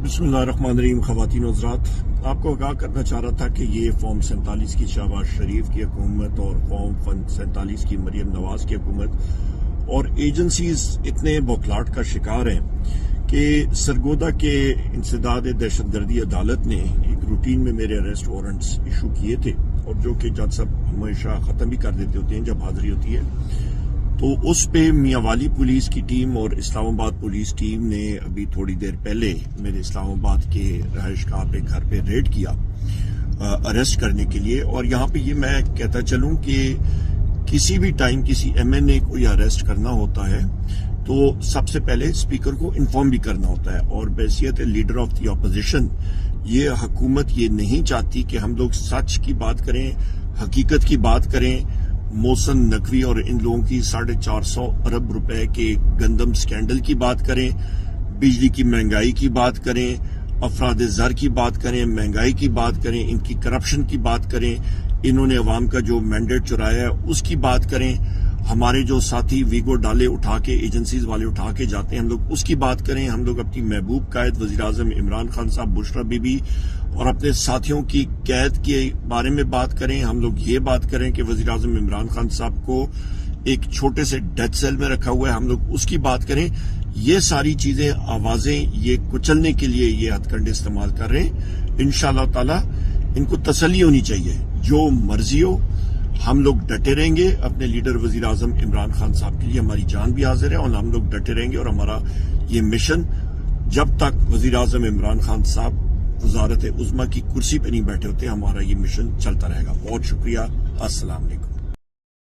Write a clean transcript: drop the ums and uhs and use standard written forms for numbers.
बिस्मिल्लाहिर्रहमानिर्रहीम। ख़वातीन और हज़रात, आपको आगाह करना चाह रहा था कि ये फॉर्म 47 की शहबाज शरीफ की हुकूमत और फॉर्म 47 की मरियम नवाज की हुकूमत और एजेंसीज इतने बौखलाहट का शिकार हैं कि सरगोदा के इंसदाद दहशतगर्दी अदालत ने एक रूटीन में मेरे अरेस्ट वारंट्स इशू किए थे, और जो कि जज साहब हमेशा ख़त्म भी कर देते होते हैं जब हाजिरी होती है। तो उस पे मियांवाली पुलिस की टीम और इस्लामाबाद पुलिस टीम ने अभी थोड़ी देर पहले मेरे इस्लामाबाद के रहायशगाह पे घर पे रेड किया अरेस्ट करने के लिए। और यहाँ पे ये मैं कहता चलूं कि किसी भी टाइम किसी एमएनए को या अरेस्ट करना होता है तो सबसे पहले स्पीकर को इन्फॉर्म भी करना होता है। और बैसियत लीडर ऑफ द अपोजिशन ये हुकूमत ये नहीं चाहती कि हम लोग सच की बात करें, हकीकत की बात करें। मोहसिन नकवी और इन लोगों की 450 अरब रुपए के गंदम स्कैंडल की बात करें, बिजली की महंगाई की बात करें, अफराद ज़र की बात करें, महंगाई की बात करें, इनकी करप्शन की बात करें, इन्होंने अवाम का जो मैंडेट चुराया है उसकी बात करें, हमारे जो साथी वीगो डाले उठा के एजेंसीज वाले उठा के जाते हैं हम लोग उसकी बात करें, हम लोग अपनी महबूब कायद वज़ीर आज़म इमरान खान साहब, बुशरा बीबी और अपने साथियों की कैद के बारे में बात करें, हम लोग ये बात करें कि वज़ीर आज़म इमरान खान साहब को एक छोटे से डेथ सेल में रखा हुआ है, हम लोग उसकी बात करें। ये सारी चीजें, आवाजें ये कुचलने के लिए ये हथकंडे इस्तेमाल कर रहे हैं। इंशाअल्लाह ताला इनको तसल्ली होनी चाहिए, जो मर्जी हो हम लोग डटे रहेंगे अपने लीडर वज़ीर आज़म इमरान खान साहब के लिए। हमारी जान भी हाजिर है और हम लोग डटे रहेंगे, और हमारा ये मिशन जब तक वज़ीर आज़म इमरान खान साहब वज़ारत उज़्मा की कुर्सी पे नहीं बैठे होते, हमारा ये मिशन चलता रहेगा। बहुत शुक्रिया। अस्सलाम वालेकुम।